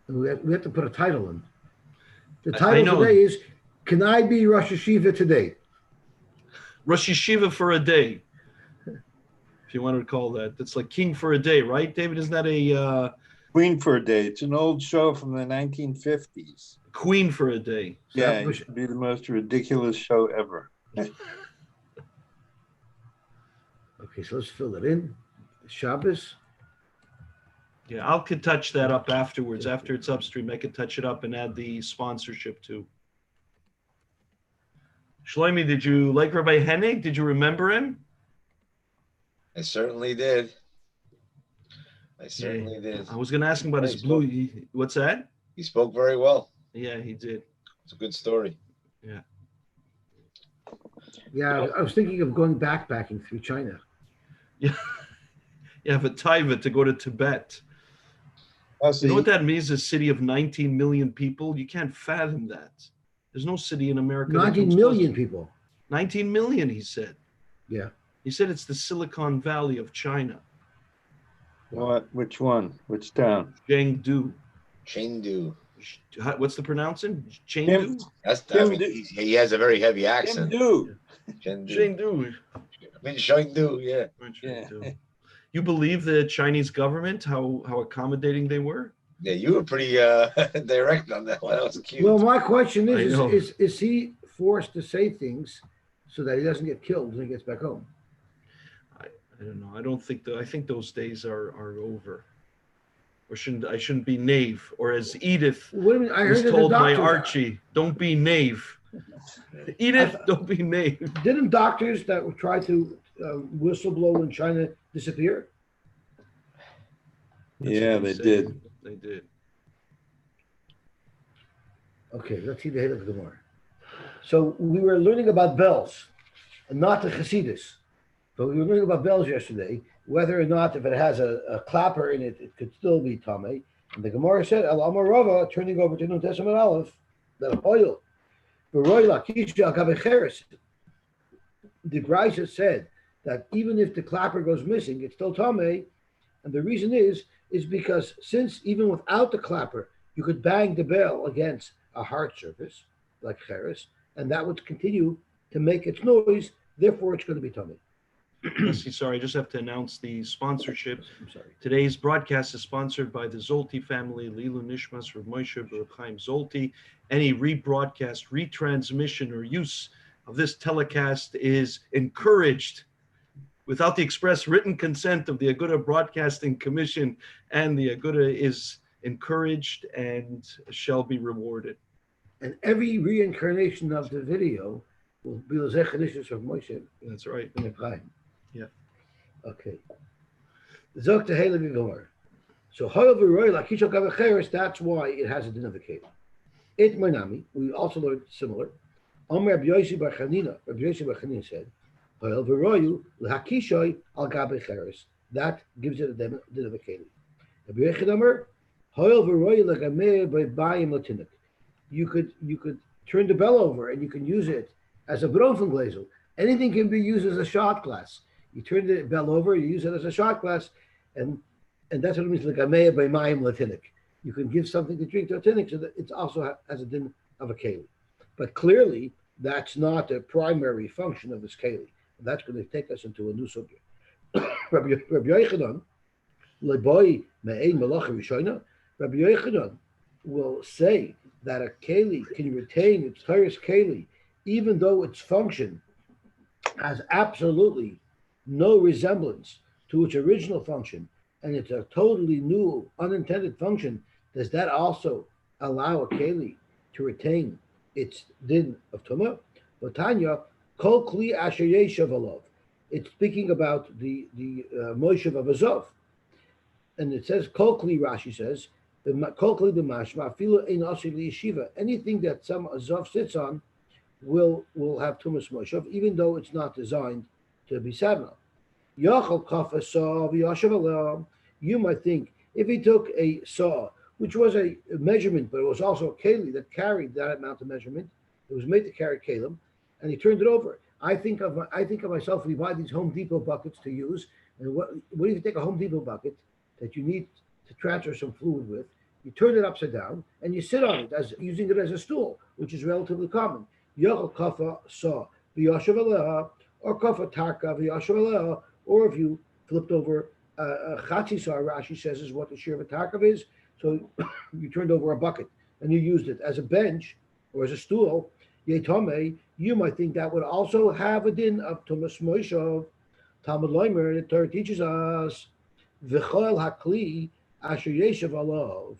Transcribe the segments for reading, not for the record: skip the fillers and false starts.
We have to put a title in. The title today is, "Can I be Rosh Yeshiva today?" Rosh Yeshiva for a day, if you wanted to call that. That's like king for a day, right, David? Isn't that a Queen for a Day? It's an old show from the 1950s. Queen for a Day? So yeah, it should be the most ridiculous show ever. Okay, so let's fill it in. Shabbos. Yeah, I could touch that up afterwards. After it's upstream, I could touch it up and add the sponsorship too. Shlomi, did you like Rabbi Hennig? Did you remember him? I certainly did. I was going to ask him about his blue. What's that? He spoke very well. Yeah, he did. It's a good story. Yeah. Yeah, I was thinking of going backpacking through China. Yeah. You have a taiva to go to Tibet. You know what that means? A city of 19 million people? You can't fathom that. There's no city in America. 19 million people. 19 million, he said. Yeah. He said it's the Silicon Valley of China. What? Which one? Which town? Chengdu. What's the pronouncing? Chengdu? He has a very heavy accent. Chengdu. Chengdu, yeah. You believe the Chinese government, how accommodating they were? Yeah, you were pretty direct on that one. That was cute. Well, my question is he forced to say things so that he doesn't get killed when he gets back home? I don't know. I don't think I think those days are over. Or I shouldn't be knave. Or as Edith was told by Archie, don't be knave. Edith, don't be knave. Didn't doctors that try to whistleblow in China disappear? Yeah, they did. They did. Okay, let's see the head of the Gemara. So we were learning about bells, and not the Hasidus. But we were learning about bells yesterday, whether or not if it has a clapper in it, it could still be Tameh. And the Gemara said, Al Amar Rava, turning over to Nun Testament Aleph, that oil. The Brisa said that even if the clapper goes missing, it's still Tameh. And the reason is because since even without the clapper, you could bang the bell against a hard surface, like cheres, and that would continue to make its noise, therefore it's going to be Tameh. Sorry, I just have to announce the sponsorship. I'm sorry. Today's broadcast is sponsored by the Zolti family, Lilu Nishmas, Rav Moshe Baruch Chaim Zolti. Any rebroadcast, retransmission, or use of this telecast is encouraged without the express written consent of the Agudah Broadcasting Commission, and the Agudah is encouraged and shall be rewarded. And every reincarnation of the video will be the Zechanishus of Moshe. That's right. Yeah. Okay. Zok to Haley Gomor. So that's why it has a din of a cave. It Manami, we also learned similar. Omer Yosy bar Chanina, Rabbi Yosy bar Chanina said, that gives it a din of a cave. You could turn the bell over and you can use it as a bronfenglazel. Anything can be used as a shot glass. You turn the bell over, you use it as a shot glass, and that's what it means, like ameya by mayim latinik. You can give something to drink to a tinnik, so that it also has a din of a keli. But clearly, that's not the primary function of this keli. That's going to take us into a new subject. Rabbi Yochanan, leboy me'ein malacha rishona. Rabbi Yochanan will say that a keli can retain its Torah's keli, even though its function has absolutely no resemblance to its original function, and it's a totally new, unintended function. Does that also allow a keli to retain its din of tumah? Vatanya kol kli asher yeshav alav. It's speaking about the moshav of Azov, and it says kol kli. Rashi says the kol kli b'mashma afilu ein asher liyeshiva. Anything that some Azov sits on will have tumas moshav, even though it's not designed to be sat on. You might think if he took a saw, which was a measurement, but it was also a keli that carried that amount of measurement, it was made to carry kalim, and he turned it over. I think of myself. We buy these Home Depot buckets to use, and what if you take a Home Depot bucket that you need to transfer some fluid with, You turn it upside down and you sit on it as using it as a stool, which is relatively common. Yochel kafa sa v'yashav aleha, or kafa taka v'yashav aleha, or if you flipped over chatzi sa, Rashi says is what the shir of a takav is. So you turned over a bucket and you used it as a bench or as a stool. Yetame, you might think that would also have a din of tumas moishav. Talmud Loimer, the Torah teaches us v'chol hakli asher yeshiv alav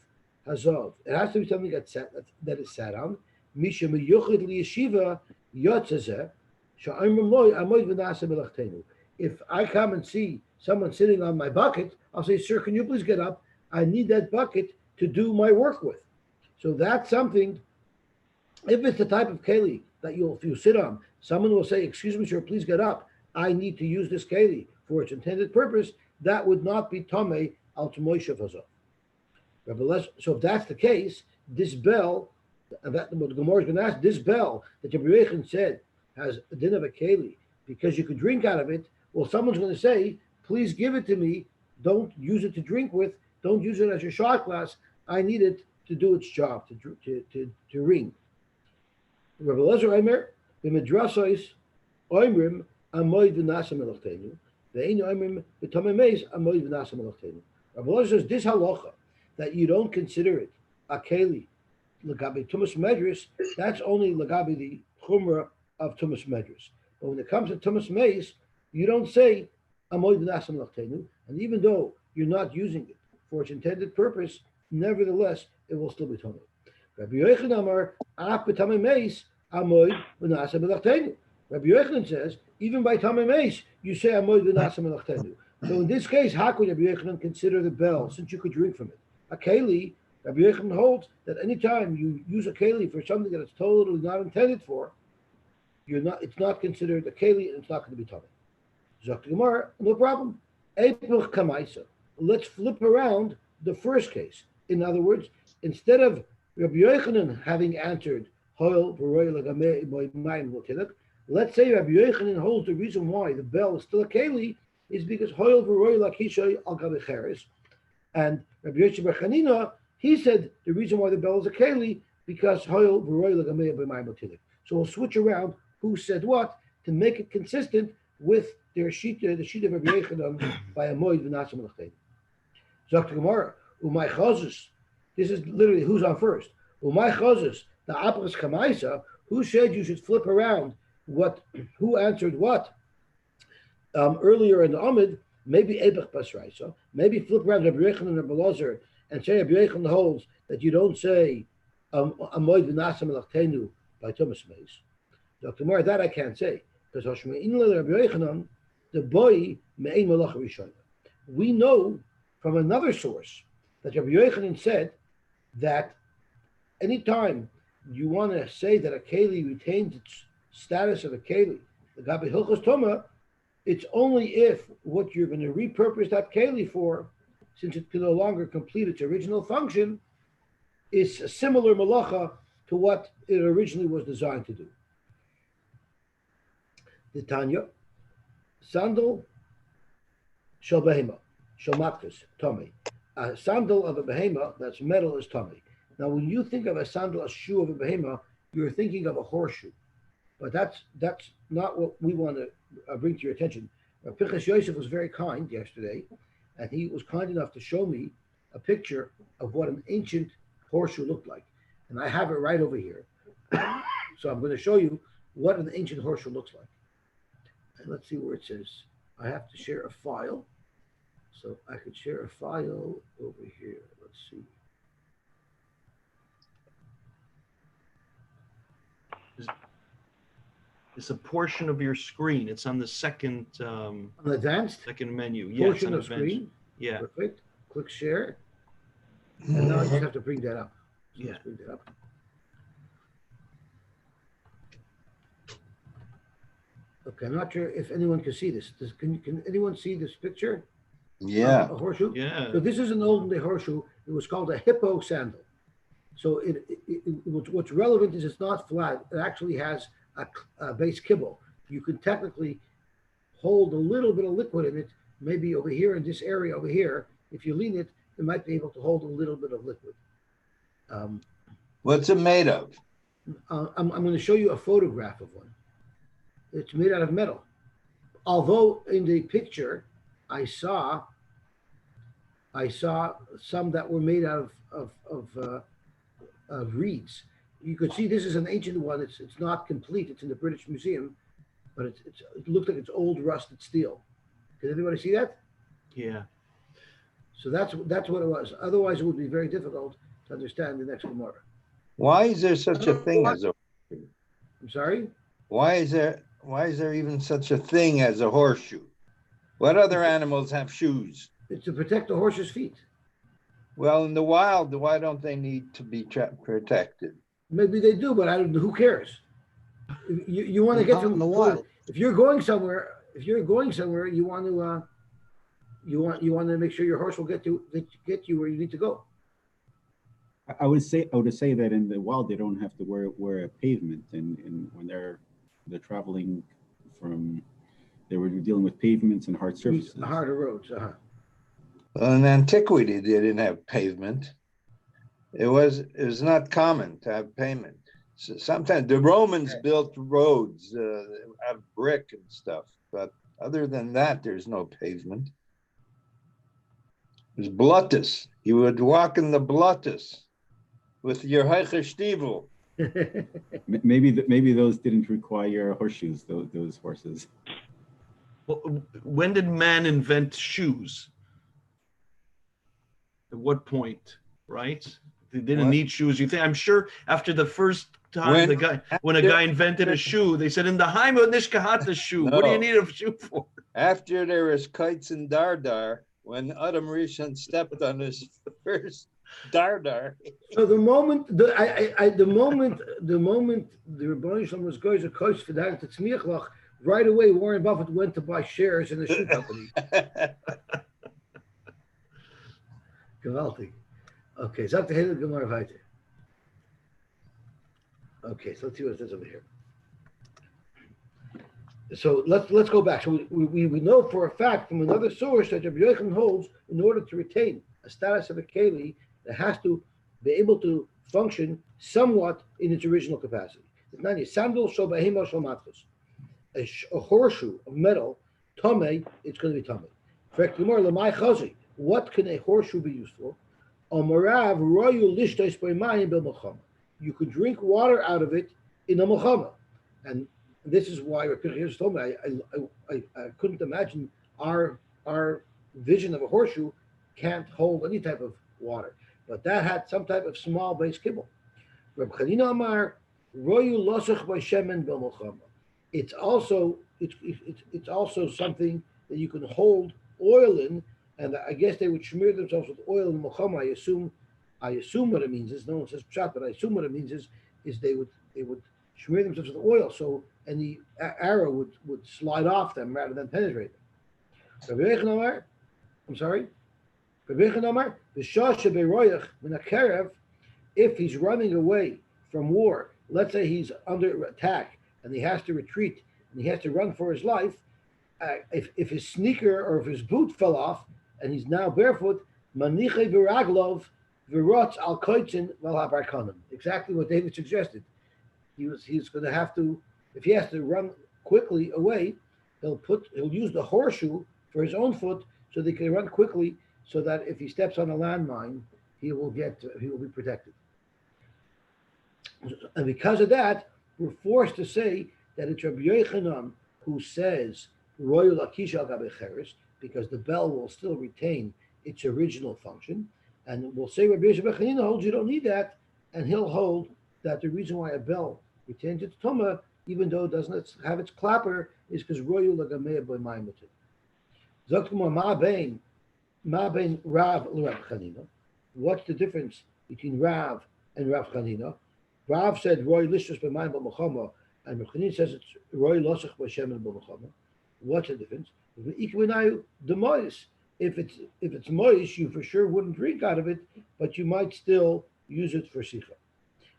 hazov. It has to be something that is sat on. Misha miyuchid liyeshiva yotzezeh sha'imrim loy amoid v'nasa melachtenu. If I come and see someone sitting on my bucket, I'll say, "Sir, can you please get up? I need that bucket to do my work with." So that's something. If it's the type of keli that if you sit on, someone will say, "Excuse me, sir, please get up. I need to use this keli for its intended purpose." That would not be tamei al t'moishav hazov. So if that's the case, this bell, and that what the Gemara is going to ask, this bell that Rabbi Yechon said has a din of a keli because you could drink out of it. Well, someone's going to say, "Please give it to me. Don't use it to drink with. Don't use it as your shot glass. I need it to do its job, to ring." Rabbi Lezer Omer, the Midrashos Oimrim amoid v'nasa melachtenu, ve'einu Oimrim b'tamei meis amoid v'nasa melachtenu. Rabbi Lezer says this halacha that you don't consider it a keli l'gabi tumas medris. That's only l'gabi the chumrah of tumas medris. But when it comes to tumas meis, you don't say amoid v'nasa melachtenu, and even though you're not using it for its intended purpose, nevertheless it will still be tamei. Rabbi Yochanan Amar af b'tamei meis amoid v'nasa melachtenu. Rabbi Yochanan says even by tamei meis you say amoid v'nasa melachtenu. So in this case, how could Rabbi Yochanan consider the bell since you could drink from it? A keli, Rabbi Yochanan holds that any time you use a keli for something that it's totally not intended for, it's not considered a keli and it's not going to be tamei. Zok the Gemara, no problem. Eipuch kamaisa. Let's flip around the first case. In other words, instead of Rabbi Yochanan having answered, let's say Rabbi Yochanan holds the reason why the bell is still a keli is because and Rabbi Yosy bar Chanina, he said the reason why the bell is a keli because so we'll switch around who said what to make it consistent with their shita, the shita of Rabbi Yochanan by a moed v'nasa melachtenu. Zok the Gemara, umay chazos. This is literally who's on first. Umay chazos, the apres kamaisa. Who said you should flip around? Who answered what? Earlier in the Amid, maybe Ebech Pasraisa, maybe flip around Rabbi Yochanan and Rabbi Elazar and say Rabbi Yochanan holds that you don't say Amoid v'nasa melachtenu by Tumas Meis. Dr. Mar, that I can't say because Hashmein le Rabbi Yochanan the boy me'ein malacha rishona. We know from another source that Rabbi Yochanan said that anytime you want to say that a keli retains its status of a keli, the Gabi Hilchos Toma, it's only if what you're going to repurpose that keli for, since it can no longer complete its original function, is a similar malacha to what it originally was designed to do. The Tanya, sandal shel behema, shel matkas, tummy. A sandal of a behema that's metal is tummy. Now, when you think of a sandal, a shoe of a behema, you're thinking of a horseshoe. But that's not what we want to bring to your attention. Pinchas Yosef was very kind yesterday, and he was kind enough to show me a picture of what an ancient horseshoe looked like. And I have it right over here. So I'm going to show you what an ancient horseshoe looks like. And let's see where it says. I have to share a file. So I could share a file over here. Let's see. It's a portion of your screen. It's on the second on advanced second menu. Portion of screen. Yeah. Perfect. Click share. And now I just have to bring that up. So let's bring that up. Okay, I'm not sure if anyone can see this. Can anyone see this picture? Yeah. A horseshoe? Yeah. So this is an olden day horseshoe. It was called a hippo sandal. So what's relevant is it's not flat. It actually has a base kibble. You can technically hold a little bit of liquid in it, maybe over here in this area over here. If you lean it, it might be able to hold a little bit of liquid. What's it made of? I'm going to show you a photograph of one. It's made out of metal. Although in the picture, I saw some that were made out of reeds. You could see this is an ancient one. It's not complete. It's in the British Museum, but it looks like it's old rusted steel. Did everybody see that? Yeah. So that's what it was. Otherwise, it would be very difficult to understand the next Gemara. Why is there such a thing as a? I'm sorry? Why is there even such a thing as a horseshoe? What other animals have shoes? It's to protect the horse's feet. Well, in the wild, why don't they need to be protected? Maybe they do, but I don't. Who cares? You want to get Not in the wild. If you're going somewhere, you want to make sure your horse will get you where you need to go. I would say that in the wild they don't have to wear a pavement, and when they're traveling they were dealing with pavements and hard surfaces. Harder roads. Well, in antiquity, they didn't have pavement. It was not common to have pavement. So sometimes the Romans built roads out of brick and stuff, but other than that, there's no pavement. There's blottus. You would walk in the blottus with your heicher stiefel. Maybe those didn't require horseshoes. Those horses. Well, when did man invent shoes? At what point, right? They didn't need shoes. You think? I'm sure after the first time when a guy invented a shoe, they said in the Heim of Nishkahat shoe. No. What do you need a shoe for? After there was kites and dardar, when Adam Rishon stepped on his first dardar. So the moment the Rebbeinu Shalom was going to coach for that tzmiach, right away Warren Buffett went to buy shares in the shoe company. Gewaltig. Okay, so the hele Gemara weiter. Okay, so let's see what it says over here. So let's go back. So we know for a fact from another source that Rabbi Yochanan holds, in order to retain a status of a keli, it has to be able to function somewhat in its original capacity. A horseshoe of metal, tame, it's going to be tame. What can a horseshoe be used for? You could drink water out of it in a milchama. And this is why Rabbi Yehuda told me I couldn't imagine our vision of a horseshoe can't hold any type of water. But that had some type of small base kibble. Reb Chanina Amar, Royu Losach by Shemen Bel Milchama. It's also something that you can hold oil in, and I guess they would smear themselves with oil in Milchama. I assume what it means is, no one says pshat, but I assume what it means is they would smear themselves with oil, so any arrow would slide off them rather than penetrate them. Rabbi Yochanan Amar, I'm sorry. Rabbi Yochanan Amar, v'shasha beroyach min hakerev, if he's running away from war, let's say he's under attack and he has to retreat and he has to run for his life, if his sneaker or if his boot fell off and he's now barefoot, maniche b'raglov v'rotz al koitzin vel habarkanim. Exactly what David suggested. He's going to have to, if he has to run quickly away, he'll use the horseshoe for his own foot so that he can run quickly, so that if he steps on a landmine, he will be protected. And because of that, we're forced to say that it's Rabbi Yochanan who says royal akisha gabecheres, because the bell will still retain its original function, and we'll say Rabbi YESHIVAH holds you don't need that, and he'll hold that the reason why a bell retains its tuma, even though it doesn't have its clapper, is because royal lagameya by maimutim. Zakuma ma bein Rav Rav Chanina. What's the difference between Rav and Rav Chanina? Rav said roy lishus b'mayim b'machama, and Rav Chanina says it's roy losach b'shemen b'machama. What's the difference? If it's moish, you for sure wouldn't drink out of it, but you might still use it for sicha.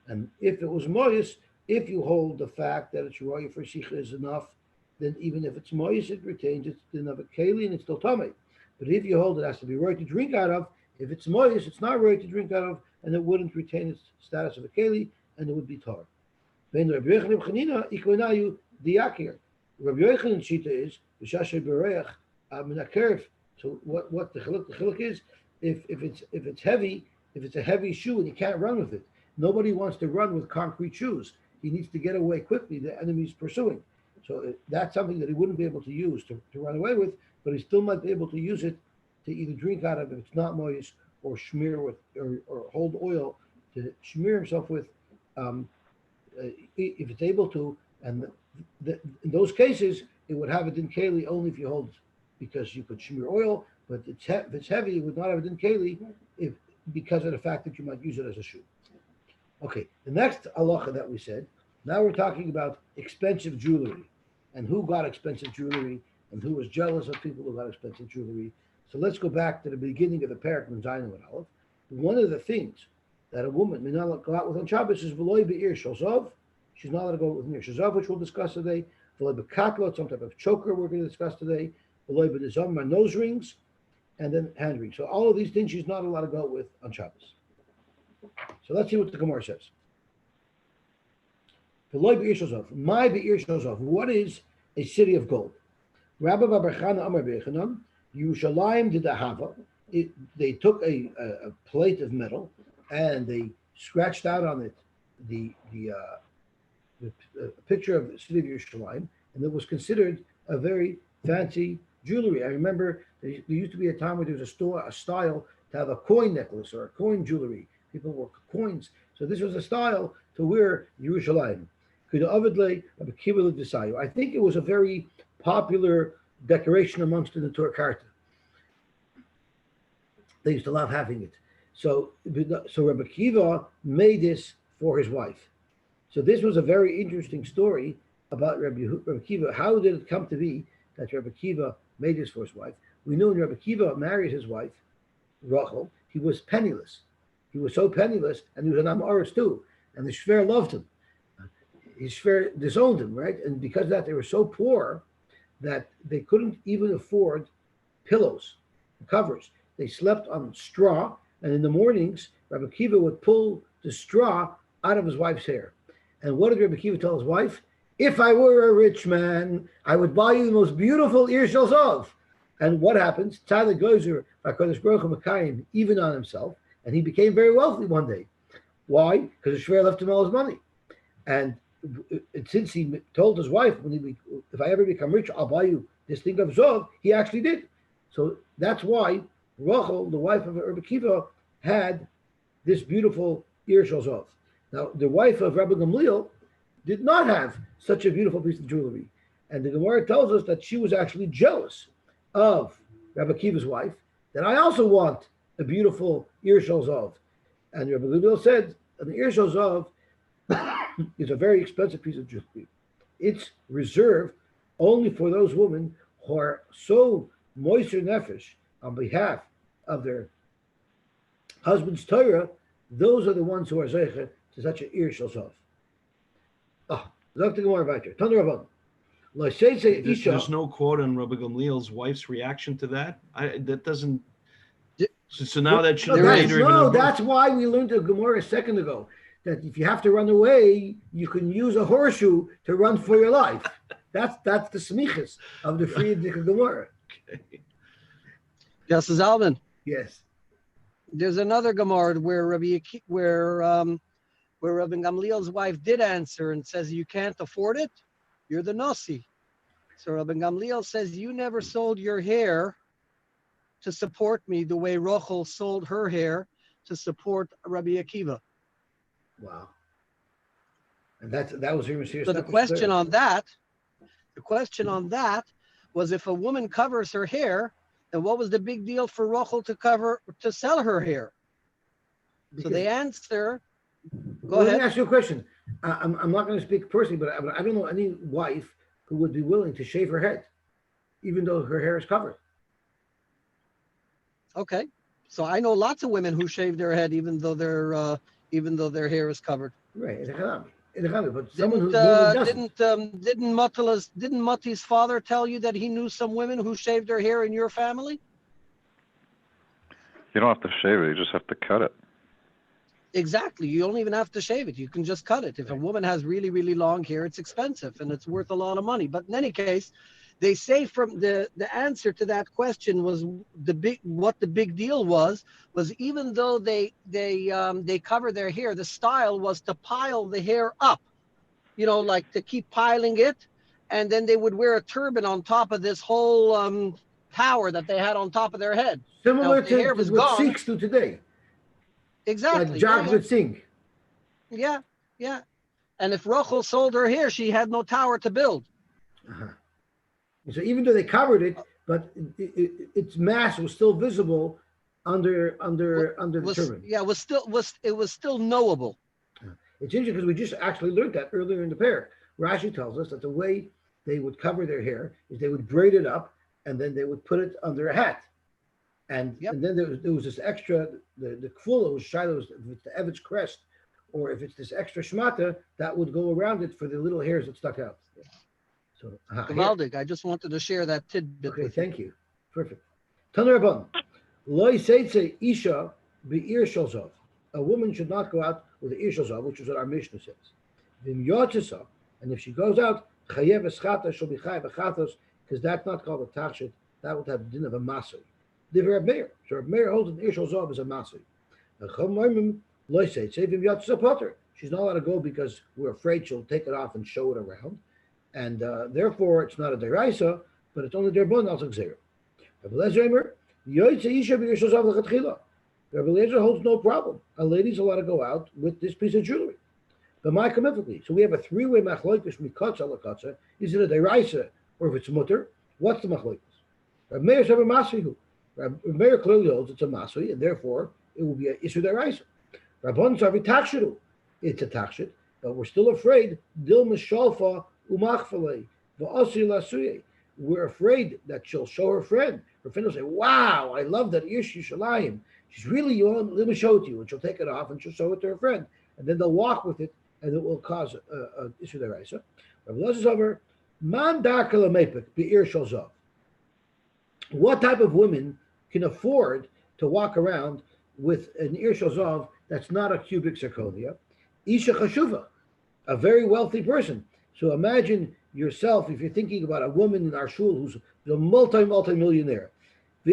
And if it was moish, if you hold the fact that it's roy for sicha is enough, then even if it's moish, it retains its din of a keli and it's still tummy. But if you hold it has to be roy to drink out of, If it's moist, it's not right to drink out of, and it wouldn't retain its status of a keli, and it would be tar. Rabbi Yochanan's shita is so what the chiluk is, if it's heavy, if it's a heavy shoe and you can't run with it, nobody wants to run with concrete shoes. He needs to get away quickly. The enemy's pursuing. So that's something that he wouldn't be able to use to run away with, but he still might be able to use it to either drink out of if it's not moist, or smear with, or hold oil to smear himself with, if it's able to. And in those cases, it would have a din keli only if you hold, because you could smear oil, but if it's heavy, it would not have a din keli because of the fact that you might use it as a shoe. Okay, the next halacha that we said, now we're talking about expensive jewelry and who got expensive jewelry and who was jealous of people who got expensive jewelry. So let's go back to the beginning of the parak in Zayin and Aleph. One of the things that a woman may not go out with on Shabbos is v'loy be'ir shozov. She's not allowed to go with near shozov, which we'll discuss today. V'loy be'katlot, some type of choker we're going to discuss today. V'loy be'nizam, nose rings, and then hand rings. So all of these things she's not allowed to go with on Shabbos. So let's see what the Gemara says. V'loy be'ir shozov. My be'ir shozov. What is a city of gold? Rabbi Babarchana Omer be'echanan. Yerushalayim did ahava. They took a plate of metal and they scratched out on it the picture of the city of Yerushalayim, and it was considered a very fancy jewelry. I remember there used to be a time where there was a style to have a coin necklace or a coin jewelry. People wore coins, so this was a style to wear Yerushalayim. I think it was a very popular decoration amongst the Torah Karta. They used to love having it. So Rabbi Akiva made this for his wife. So this was a very interesting story about Rabbi Akiva. How did it come to be that Rabbi Akiva made this for his wife? We know when Rabbi Akiva married his wife, Rachel, he was penniless. He was so penniless, and he was an Amoritz too. And the Shver loved him. His Shver disowned him, right? And because of that, they were so poor that they couldn't even afford pillows, covers. They slept on straw, and in the mornings, Rabbi Akiva would pull the straw out of his wife's hair. And what did Rabbi Akiva tell his wife? If I were a rich man, I would buy you the most beautiful Ir Shel Zov. And what happens? Tzaddik Gozer, HaKadosh Baruch Hu Mekayim, even on himself, and he became very wealthy one day. Why? Because the Shver left him all his money. And since he told his wife, if I ever become rich, I'll buy you this thing of Zov, he actually did. So that's why Rachel, the wife of Rabbi Akiva, had this beautiful Ir Shel Zov. Now, the wife of Rabbi Gamliel did not have such a beautiful piece of jewelry. And the Gemara tells us that she was actually jealous of Rabbi Akiva's wife, that I also want a beautiful Ir Shel Zov. And Rabbi Gamliel said, an Ir Shel Zov is a very expensive piece of jewelry. It's reserved only for those women who are so moister nefesh on behalf of their husband's Torah. Those are the ones who are zeicher to such an Ir Shel Zov. Dr. Gemara weiter. Tanur Rabban. There's no quote on Rabbi Gamliel's wife's reaction to that. That doesn't. So now that should that's why we learned the Gemara a second ago, that if you have to run away, you can use a horseshoe to run for your life. That's the smichas of the Friedrich Gemara. Okay. Yes, Zalman. Yes. There's another Gemara where Rabbi Gamliel's wife did answer and says, "You can't afford it. You're the Nasi." So Rabbi Gamliel says, "You never sold your hair to support me the way Rachel sold her hair to support Rabbi Akiva." Wow. And that was your serious. So the question on that was, if a woman covers her hair, then what was the big deal for Rachel to sell her hair? Because, so they answer. Go ahead. Let me ask you a question. I'm not going to speak personally, but I don't know any wife who would be willing to shave her head, even though her hair is covered. Okay, so I know lots of women who shave their head even though their hair is covered. Right, but someone who doesn't. Didn't Mati's father tell you that he knew some women who shaved their hair in your family? You don't have to shave it. You just have to cut it. Exactly. You don't even have to shave it. You can just cut it. If a woman has really, really long hair, it's expensive and it's worth a lot of money. But in any case, they say from the answer to that question was what the big deal was even though they cover their hair, the style was to pile the hair up, like to keep piling it, and then they would wear a turban on top of this whole tower that they had on top of their head. Similar the hair to was what gone. Sikhs do today. Exactly. Like Jagmeet Singh. Yeah. And if Rachel sold her hair, she had no tower to build. Uh-huh. So even though they covered it, but its mass was still visible under the turban. Yeah, it was still knowable. It's interesting because we just actually learned that earlier in the pair. Rashi tells us that the way they would cover their hair is they would braid it up and then they would put it under a hat. And then there was this extra, the kfula was shiloh, if it's the Evet's crest, or if it's this extra shmata, that would go around it for the little hairs that stuck out. So, Gavaldik, I just wanted to share that tidbit. Okay, thank you. Perfect. Taner Rabban, loy seitze isha be'ir shalzov. A woman should not go out with the ir shalzov, which is what our Mishnah says. Vim yotzesa, and if she goes out, chayev eschata shall be chayev echatos, because that's not called a tachshit. That would have the din of a masay. Divrei Reb Meir. So Reb Meir holds that ir shalzov is a masay. Loy seitze vim yotzesa potter. She's not allowed to go because we're afraid she'll take it off and show it around. And therefore, it's not a deraisa, but it's only derbon also gzeira. Rabbi Eliezer Yosy isha b'ir shalzov lechatchila. Rabbi Eliezer holds no problem. A lady's allowed to go out with this piece of jewelry. But my committedly. So we have a three-way machloikus mikatza lekatza. Is it a deraisa or if it's mutter? What's the machloikus? Rabbi Meir said a masihu. Rabbi Meir clearly holds it's a masui, and therefore it will be a isu deraisa. Rabbon savi takshidu. It's a takshit, but we're still afraid. Dil mishalfa. We're afraid that she'll show her friend. Her friend will say, "Wow, I love that Yosy Shalayim. She's really, let me show it to you." And she'll take it off and she'll show it to her friend. And then they'll walk with it and it will cause an issue there. What type of women can afford to walk around with an ir shalzov that's not a cubic zirconia? Isha chashuva, a very wealthy person. So imagine yourself, if you're thinking about a woman in our shul who's a multi-millionaire. A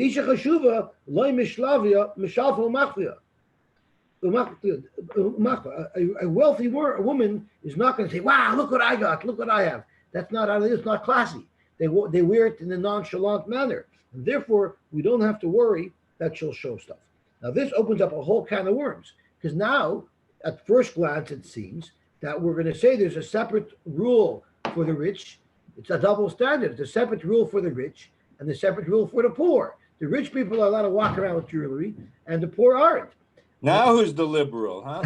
wealthy woman is not going to say, "Wow, look what I got, look what I have." That's not, it's not classy. They wear it in a nonchalant manner. And therefore, we don't have to worry that she'll show stuff. Now, this opens up a whole can of worms. Because now, at first glance, it seems that we're going to say there's a separate rule for the rich. It's a double standard. It's a separate rule for the rich and a separate rule for the poor. The rich people are allowed to walk around with jewelry and the poor aren't. Now who's the liberal, huh?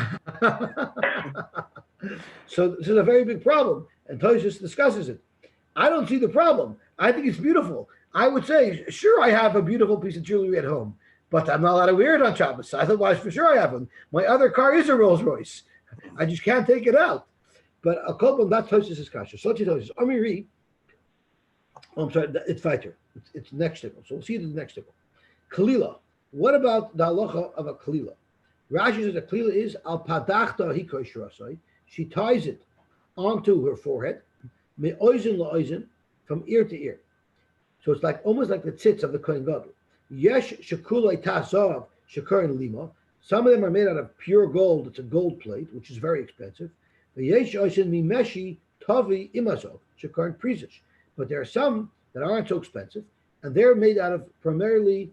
So this is a very big problem, and Tosfos discusses it. I don't see the problem. I think it's beautiful. I would say, sure, I have a beautiful piece of jewelry at home, but I'm not allowed to wear it on Shabbos. Otherwise, for sure I have one. My other car is a Rolls Royce. I just can't take it out. But a couple of that Tosfos is kasha. So Tosfos, Omeri. Oh, I'm sorry, it's fighter. It's next tickle. So we'll see the next tickle. Kalila. What about the halacha of a kalila? Rashi says a kalila is al padachta hikosh rasai. She ties it onto her forehead, me oizen la oizen, from ear to ear. So it's like almost like the tzitz of the kohen gadol. Yesh shekulei tazav shekarin lima. Some of them are made out of pure gold. It's a gold plate, which is very expensive. Yesh oizen mimeshi tavi imazov shekarin prizish. But there are some that aren't so expensive, and they're made out of primarily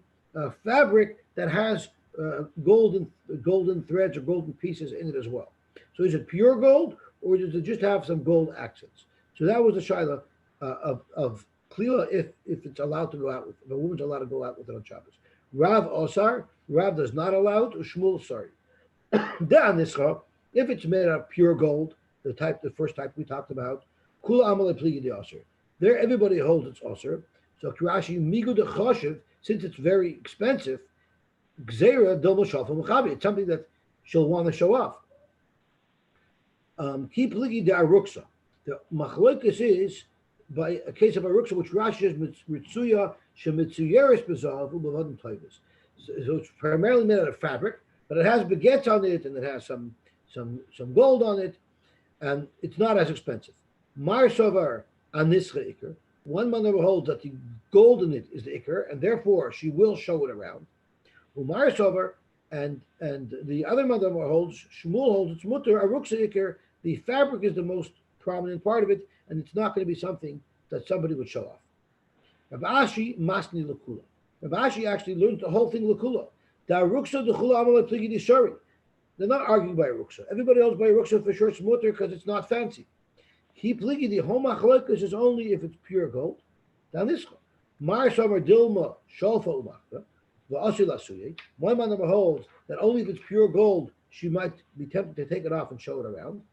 fabric that has golden threads or golden pieces in it as well. So is it pure gold, or does it just have some gold accents? So that was the shaila of klila if it's allowed to go out with, if a woman's allowed to go out with it on Shabbos. Rav osar, Rav does not allow it, or Shmuel sorry. If it's made out of pure gold, the first type we talked about, kula amalei pligi de osir. There, everybody holds its osir. So Rashi migu de choshev, since it's very expensive, gzeira domo shalfa mechabi. It's something that she'll want to show off. Ki pligi de aruksa. The machlokas is by a case of aruksa, which Rashi is mitzuya shemitzuyeres bezav u'bevadim toivus. So it's primarily made out of fabric, but it has baguettes on it and it has some gold on it, and it's not as expensive. Mar Sovar Anischa Iker. One mother holds that the gold in it is the Iker, and therefore she will show it around. Umar Sovar and the other mother holds, Shmuel holds it's Mutter Aruksa Iker. The fabric is the most prominent part of it, and it's not going to be something that somebody would show off. Rav Ashi Masni Lakula. Rav Ashi actually learned the whole thing Lakula. The Aruksa the Chula Amalek Pligi Shari. They're not arguing by Ruksa. Everybody else by Ruksa for sure it's mutter because it's not fancy. He pligi the home achalekas is only if it's pure gold. Down this one. Mar Somer Dilma Shalfa Umachta, the Asila Suye. One man holds that only if it's pure gold, she might be tempted to take it off and show it around.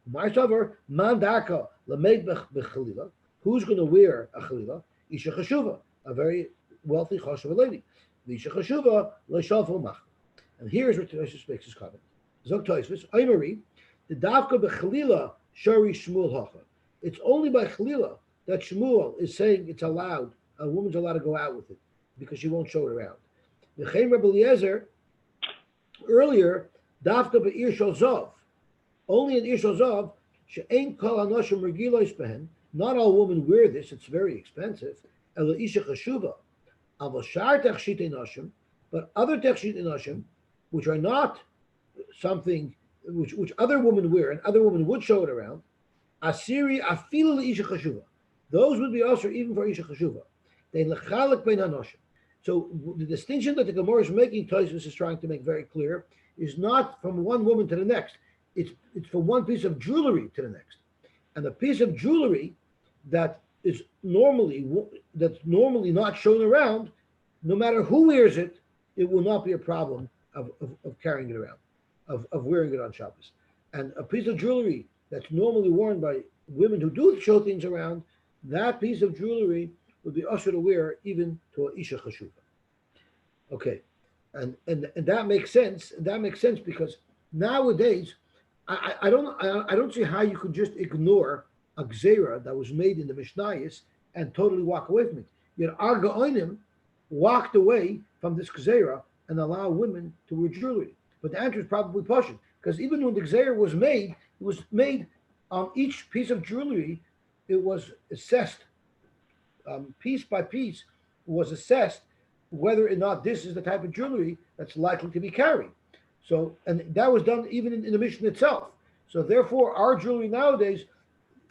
Mar Somer Mandaka Lamed Bechalila. Who's going to wear a Chalila? Isha Chashuva, a very wealthy Chashuva lady. Isha Chashuva Le Shalfa Umachta. And here's where Toshis makes his comment. Zog Toshis, Omer, the Davka Bechalila. Shari Shmuel Hacha. It's only by Chalila that Shmuel is saying it's allowed, a woman's allowed to go out with it because she won't show it around. The Chaim Rebbe Eliezer, earlier, Davka Be'ir Shozov, only in Ir Shozov, She'ein Kol HaNoshim Regilos Behen, not all women wear this, it's very expensive, Ela Isha Chashuva, Aval Shar Techshitei Noshim, but other Techshitei Noshim, which are not something which other women wear and other women would show it around, Asiri afilu Isha Chashuva. Those would be also even for Isha Chashuva. They lechalek bein hanoshim. So the distinction that the Gemara is making, Tosfos is trying to make very clear, is not from one woman to the next. It's from one piece of jewelry to the next. And the piece of jewelry that is normally not shown around, no matter who wears it, it will not be a problem of carrying it around. Of wearing it on Shabbos. And a piece of jewelry that's normally worn by women who do show things around, that piece of jewelry would be usher to wear even to a Isha Chashuva. Okay. And that makes sense. That makes sense because nowadays, I don't see how you could just ignore a gzera that was made in the Mishnayos and totally walk away from it. Yet our Gaonim walked away from this gzera and allow women to wear jewelry. But the answer is probably Pashut, because even when the Gzeir was made on each piece of jewelry, it was assessed, piece by piece, was assessed whether or not this is the type of jewelry that's likely to be carried. So, and that was done even in the Mishnah itself. So therefore, our jewelry nowadays,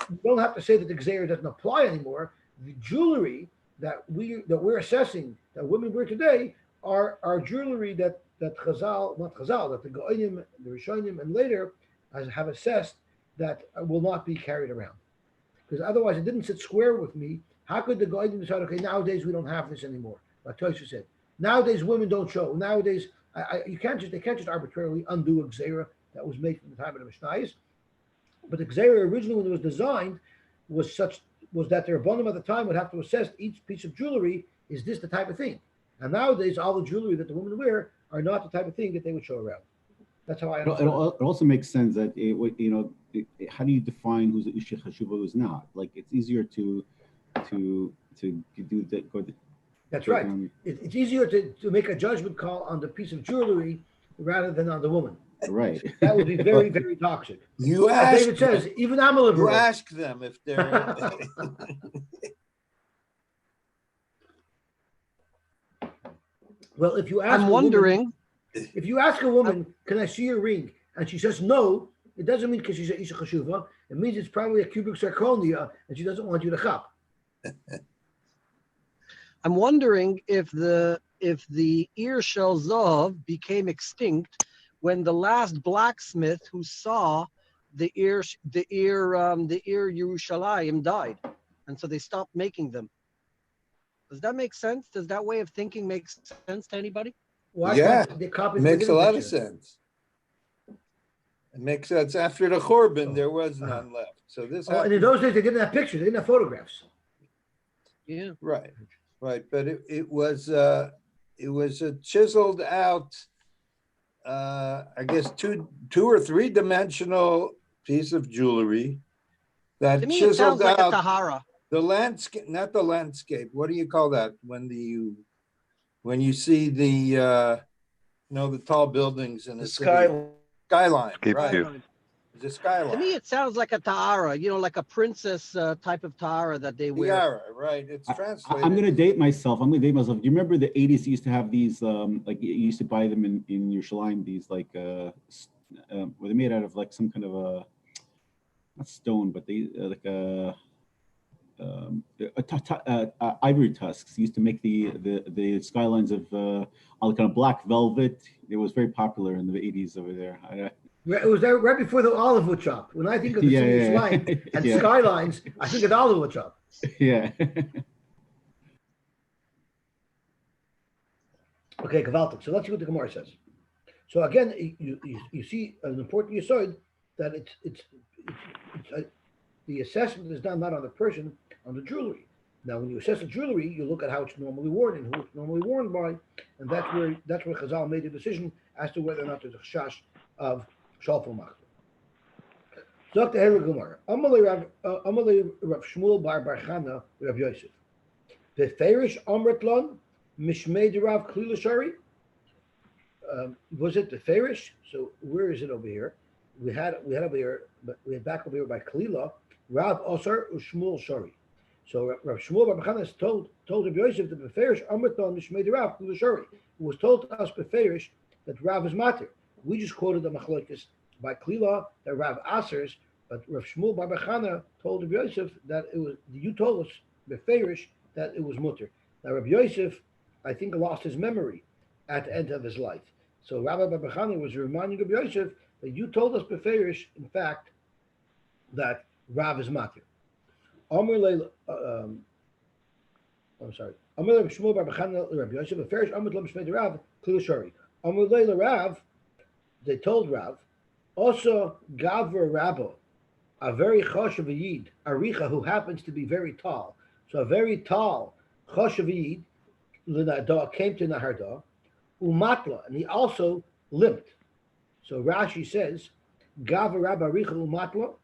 you don't have to say that the Gzeir doesn't apply anymore. The jewelry that we're assessing, that women wear today, are jewelry that Chazal, not Chazal, that the Go'anim, the Rishonim, and later have assessed that will not be carried around. Because otherwise it didn't sit square with me. How could the Go'anim decide, okay, nowadays we don't have this anymore? Like Tosfos said, nowadays women don't show. Nowadays, they can't just arbitrarily undo a Gzeira that was made from the time of the Mishnayos. But the Gzeira originally, when it was designed, was that their Rabbanim at the time would have to assess each piece of jewelry, is this the type of thing? And nowadays, all the jewelry that the women wear are not the type of thing that they would show around. That's how I understand. It also makes sense that how do you define who's an Isha Chashuva, who's not? Like it's easier to do that. That's right. It's easier to make a judgment call on the piece of jewelry rather than on the woman. Right. That would be very, very toxic. You As ask. David says, even I'm a liberal. You ask them if they're. Well, if you ask, if you ask a woman, can I see your ring, and she says no, it doesn't mean because she's a Isha Chashuva. It means it's probably a cubic zirconia, and she doesn't want you to chop. I'm wondering if the ear shel Zav became extinct when the last blacksmith who saw the ear Yerushalayim died, and so they stopped making them. Does that make sense? Does that way of thinking make sense to anybody? Why Yeah, can't they copy it makes a lot of picture? sense. It makes sense. After the Churban, there was none left. So this. And in those days, they didn't have pictures; they didn't have photographs. Yeah. Right. But it was a chiseled out, I guess two or three dimensional piece of jewelry that To me, it chiseled sounds like a out tahara. the landscape. Not the landscape. What do you call that when when you see the the tall buildings in the The city. Skyline, Keep right? you. The To skyline. me, it sounds like a tahara, like a princess type of tahara that they wear. Tiara, right? It's translated. I'm gonna date myself. I'm gonna date myself. Do you remember the '80s used to have these like you used to buy them in Yerushalayim, these like were they made out of like some kind of a not stone, but they like ivory tusks used to make the skylines of all kind of black velvet. It was very popular in the '80s over there. It was there right before the olive wood shop. When I think of the city of Yerushalayim and skylines, I think of the olive wood shop. Yeah. Okay, Gavaltic. So let's see what the Gemara says. So again, you see an important yesod that it's the assessment is done not on the person, on the jewelry. Now, when you assess the jewelry, you look at how it's normally worn and who it's normally worn by, and that's where Chazal made the decision as to whether or not there's a chash of shalful machzor. Dr. Hela Gemara, Amalei Rav Shmuel bar Chana Rav Yosef. Beferish Amratlon Mishmei Rav Klila Shari. Was it the Ferish? So where is it over here? We had over here, but we had back over here by Klila Rav Osar Ushmuel Shari. So Rav Shmuel bar Chana told Rav Yosef that Beferish Amratlon Mishmei Rav Klila Shari. It was told to us Beferish that Rav is matir. We just quoted the machlokes by Klila that Rav Asers, but Rav Shmuel bar Chana told Rav Yosef that it was. You told us Beferish that it was mutter. Now Rav Yosef, I think, lost his memory at the end of his life. So Rabbi bar Chana was reminding Rav Yosef that you told us Beferish, in fact, that Rav is matir. I'm sorry. Omer Rav Shmuel bar Chana Rav Yosef Beferish Amud lo Mishmei Rav Klila Shari. Omer leila Rav. They told Rav, also Gavra Rabbo, a very choshev yid, Aricha, who happens to be very tall. So a very tall choshev yid came to Naharda, umatla, and he also limped. So Rashi says, Gavra Rabbo Aricha umatla,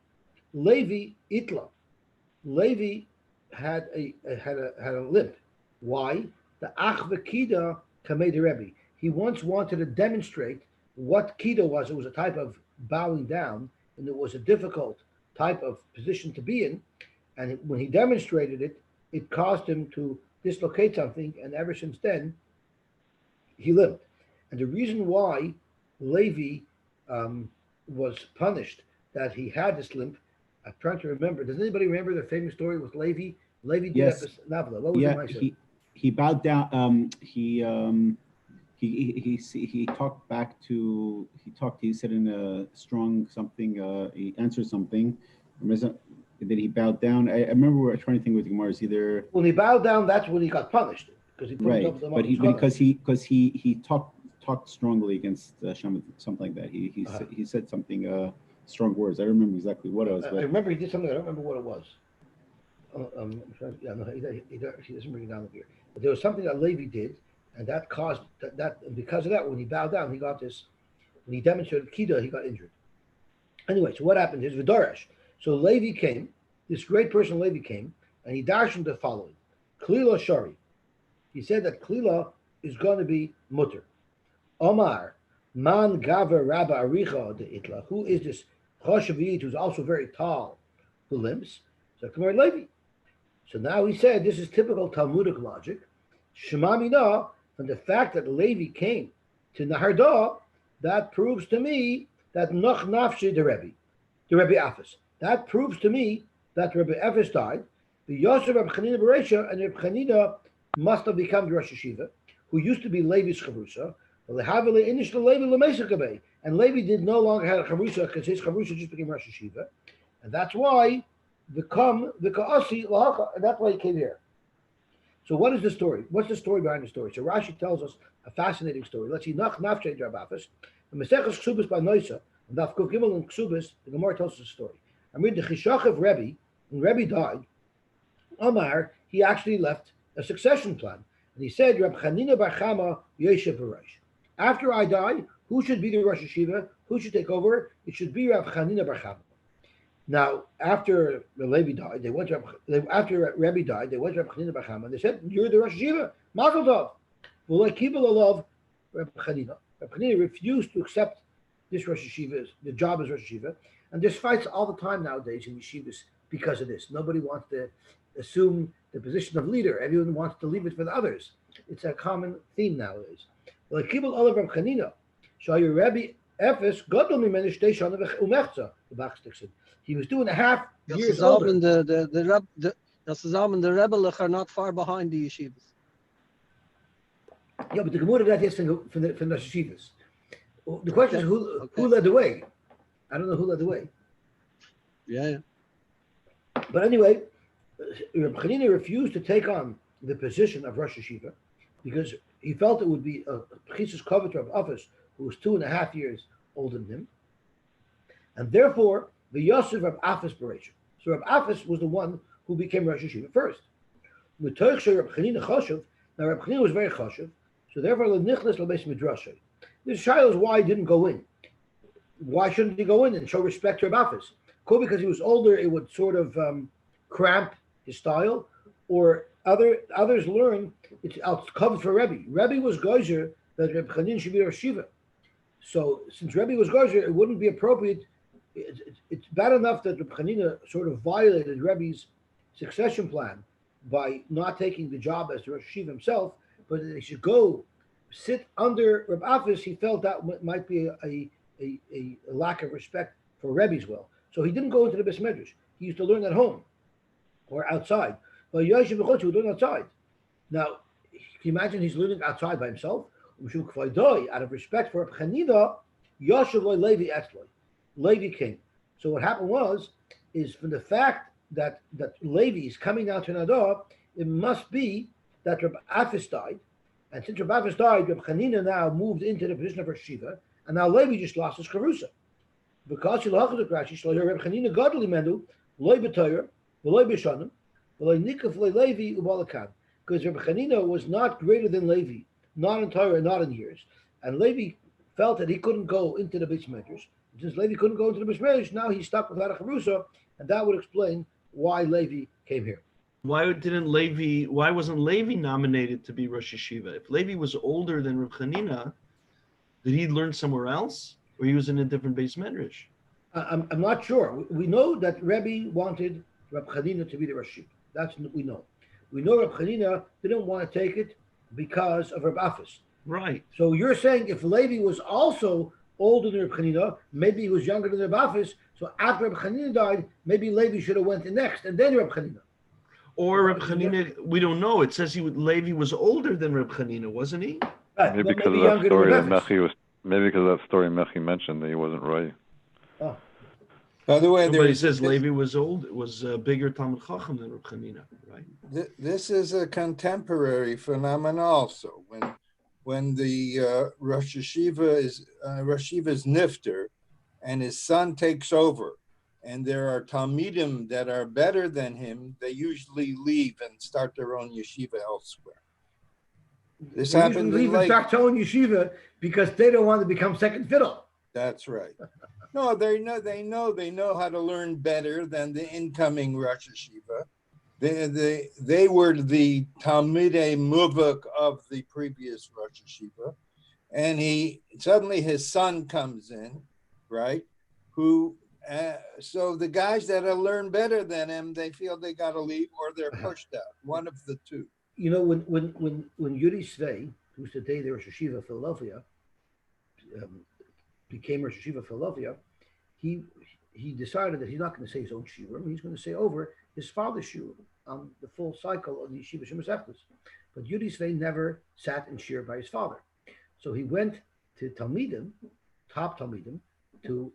Levi itla. Levi had a limp. Why? The ach v'kida kamei de Rebbe. He once wanted to demonstrate what Kido was. It was a type of bowing down, and it was a difficult type of position to be in. And when he demonstrated it, it caused him to dislocate something, and ever since then, he limped. And the reason why Levi was punished, that he had this limp, I'm trying to remember. Does anybody remember the famous story with Levi? Levi did Yes. Navla. What was it? He bowed down. He talked back to. He said in a strong something. He answered something. And then he bowed down. I remember we were trying to think with Gemara. Is either when he bowed down, that's when he got punished because he put himself right, but because he talked strongly against Shem, something like that. He said something strong words. I don't remember exactly what it was. But I remember he did something. I don't remember what it was. He doesn't bring it down here. But there was something that Levi did, and that caused that. And because of that, when he bowed down, he got this. When he demonstrated Kida, he got injured. Anyway, so what happened is V'darash. So Levi came. This great person Levi came, and he darshaned the following: Klila Shari. He said that Klila is going to be mutter. Omar man gaver Rabba Aricha de Itla. Who is this Choshavit who's also very tall, who limps? So Kamar Levi. So now he said this is typical Talmudic logic. Shema Mina, from the fact that Levi came to Naharda, that proves to me that Noch Nafshi the Rebbe Afis. That proves to me that Rebbe Afis died. The Yosy Reb Chanina Bereisha, and Reb Chanina must have become the Rosh Yeshiva, who used to be Levi's Chavrusa. And Levi did no longer have a Chavrusa because his Chavrusa just became Rosh Yeshiva. And that's why and that's why he came here. So what is the story? What's the story behind the story? So Rashi tells us a fascinating story. Let's see. Nach Nafshe Drabafis. The Maseches Ksubas by Noisa, and Daf Kuf Gimel and Ksubas, the Gemara tells us a story. I read the Chishach of Rebbe, when Rebbe died, Omer, he actually left a succession plan. And he said, Reb Chanina bar Chama YESHIVAH. After I die, who should be the Rosh Yeshiva? Who should take over? It should be Reb Chanina bar Chama. Now, after Levi died, they went to Rebbe died, they went to Reb Chanina bar Chama, and they said, "You're the Rosh Yeshiva, Mazel Tov." Well, like people love Reb Chanina. Reb Chanina refused to accept this Rosh Yeshiva, the job as Rosh Yeshiva, and there's fights all the time nowadays in yeshivas because of this. Nobody wants to assume the position of leader. Everyone wants to leave it for the others. It's a common theme nowadays. Like Kibbutz Olav Reb Chanina, Shayu Rebbe Efes Gadol Mimenu Shtei Shana Umechza. The Bachstikson. He was 2.5 years older. The Rebbe are not far behind the yeshivas. Yeah, but the Gemara got this from the yeshivas. The question is who led the way? I don't know who led the way. Yeah. But anyway, Reb Chanina refused to take on the position of Rosh Yeshiva because he felt it would be a chisus coveter of office who was 2.5 years older than him, and therefore the Yosy Reb Afis Bereisha. So Reb Afis was the one who became Rosh Yeshiva first. Now Reb Chanina was very chashuv, so therefore the nichlas l'beis midrashay. This child is why he didn't go in. Why shouldn't he go in and show respect to Reb Afis? Because he was older, it would sort of cramp his style, or others learn it's covered for Rebbe. Rebbe was geyser that Reb Chanina should be Rosh Yeshiva. So since Rebbe was geyser, it wouldn't be appropriate. It's bad enough that Reb Chanina sort of violated Rebbe's succession plan by not taking the job as the Rosh Yeshiva himself, but he should go sit under Reb Afis. He felt that might be a lack of respect for Rebbe as well. So he didn't go into the Beis Medrash. He used to learn at home or outside. But YESHIVAH would learn outside. Now, can you imagine he's learning outside by himself? Out of respect for Reb Chanina, Yosy Levi Etzloi. Levi came. So what happened is from the fact that Levi is coming down to Nadah, it must be that Reb Afis died. And since Reb Afis died, Reb Chanina now moved into the position of Rosh Yeshiva, and now Levi just lost his karusa. Because Reb Chanina godly menu, loy b'toyer, loy b'shanim, loy nikaf loy Levi ubalakan. Because Reb Chanina was not greater than Levi, not in Torah, not in years, and Levi felt that he couldn't go into the Beis Medrash. Since Levi couldn't go into the Beis Medrash, now he's stuck without a charusa, and that would explain why Levi came here. Why wasn't Levi nominated to be Rosh Yeshiva? If Levi was older than Reb Chanina, did he learn somewhere else, or he was in a different Beis Medrash? I'm not sure. We know that Rebbe wanted Reb Chanina to be the Rosh Yeshiva. That's what we know. We know Reb Chanina didn't want to take it because of Reb Afis. Right. So you're saying if Levi was also older than Reb Chanina, maybe he was younger than Reb Afis, so after Reb Chanina died, maybe Levi should have went in next, and then Reb Chanina. Or Reb Chanina, we don't know. It says Levi was older than Reb Chanina, wasn't he? Right, Maybe because of that story that Mechi mentioned that he wasn't right. Oh. By the way, Nobody says Levi was bigger Talmud Chacham than Reb Chanina, right? This is a contemporary phenomenon also. When the Rosh Yeshiva is nifter, and his son takes over, and there are Talmidim that are better than him, they usually leave and start their own yeshiva elsewhere. This happened. Leave and start their own yeshiva because they don't want to become second fiddle. That's right. No, they know how to learn better than the incoming Rosh Yeshiva. They were the Talmidei Muvak of the previous Rosh Yeshiva, and suddenly his son comes in, right? So the guys that have learned better than him, they feel they got to leave or they're pushed out. One of the two. You know, when Yuri Svei, who's today the Rosh Yeshiva of Philadelphia, became Rosh Yeshiva of Philadelphia, he decided that he's not going to say his own shiurim. He's going to say over his father's shiurim on the full cycle of the Yeshiva Shemus Echlis. But Yuri Svei never sat in shiur by his father. So he went to Talmidim, top Talmidim, to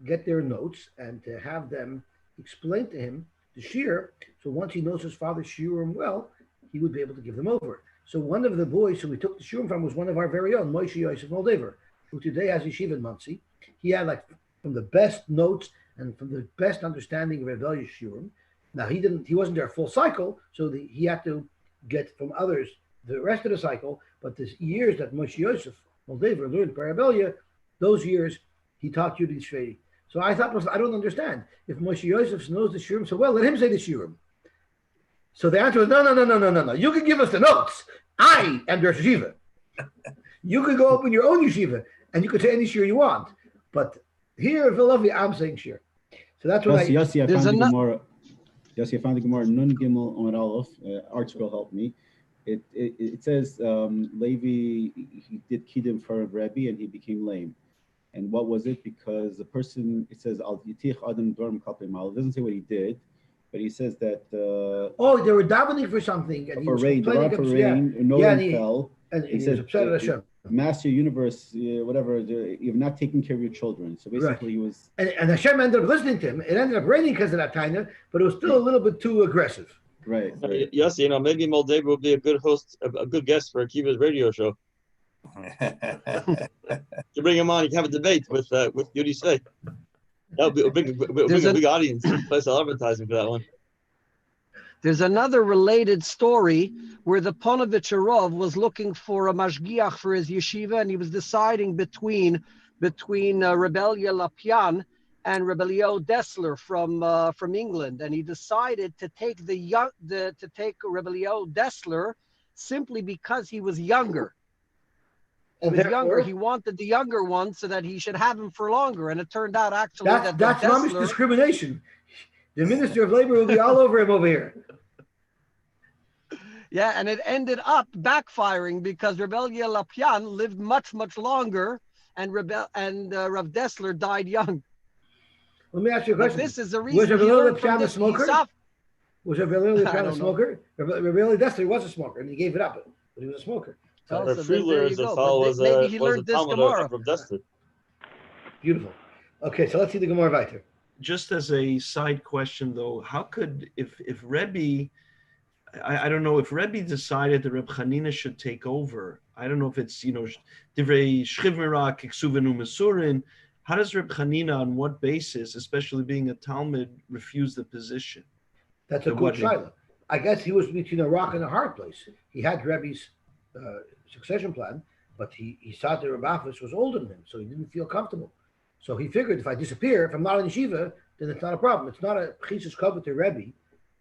get their notes and to have them explain to him the shiur. So once he knows his father's shiurim well, he would be able to give them over. So one of the boys who we took the shiurim from was one of our very own, Moshe Yosef Moldaver, who today has yeshiva in Monsey. He had from the best notes and from the best understanding of rebellious shiurim. Now he wasn't there full cycle, so he had to get from others the rest of the cycle. But the years that Moshe Yosef Moldaver learned Parabellia, those years he taught Yudi Shvei. So I thought, I don't understand. If Moshe Yosef knows the shiurim so well, let him say the shiurim. So the answer was, no. You can give us the notes. I am the Rosh Yeshiva. You could go open your own yeshiva and you could say any shir you want. But here in Philadelphia, I'm saying shir. So that's what Yosy, I found the Gemara Nun Gimel Omer Aleph. ArtScroll helped me. It says Levi, he did kiddush for Rebbe and he became lame. And what was it? Because the person, it says Al Yitich Adam Dorm Kapei Mal. It doesn't say what he did, but he says that they were davening for something and he was rain, complaining. No rain fell. And he says, upset at Hashem. Master Universe, whatever, you've not taken care of your children. So basically he was... And Hashem ended up listening to him. It ended up raining because of that taina, but it was still a little bit too aggressive. Right. Yes, maybe Moldova would be a good host, a good guest for Akiva's radio show. You bring him on, you can have a debate with Yosy. That would be a big audience. Place of advertising for that one. There's another related story where the Ponovitch Arov was looking for a mashgiach for his yeshiva, and he was deciding between Rebellia Lapian and Rebellio Dessler from England, and he decided to take Rebellio Dessler simply because he was younger. He wanted the younger one so that he should have him for longer, and it turned out actually that's Mamish discrimination. The Minister of Labor will be all over him over here. Yeah, and it ended up backfiring because Rebellia Lapian lived much, much longer, and Rav Dessler died young. Let me ask you a question. But this is the reason. Was Rebellia Lapian a smoker? Was Rebellia Lapian a smoker? Rebellia Dessler was a smoker, and he gave it up, but he was a smoker. Maybe he learned this Gemara from Dessler. Beautiful. Okay, so let's see the Gemara weiter. Just as a side question, though, how could if Rebbe, I don't know, if Rebbe decided that Reb Chanina should take over, I don't know if it's Divrei Shchivmira Kiksuvenu Mesurin. How does Reb Chanina, on what basis, especially being a Talmud, refuse the position? That's a good shaila. I guess he was between a rock and a hard place. He had Rebbe's succession plan, but he saw that Reb Afis was older than him, so he didn't feel comfortable. So he figured if I disappear, if I'm not in yeshiva, then it's not a problem. It's not a chisus kavod to Rebbe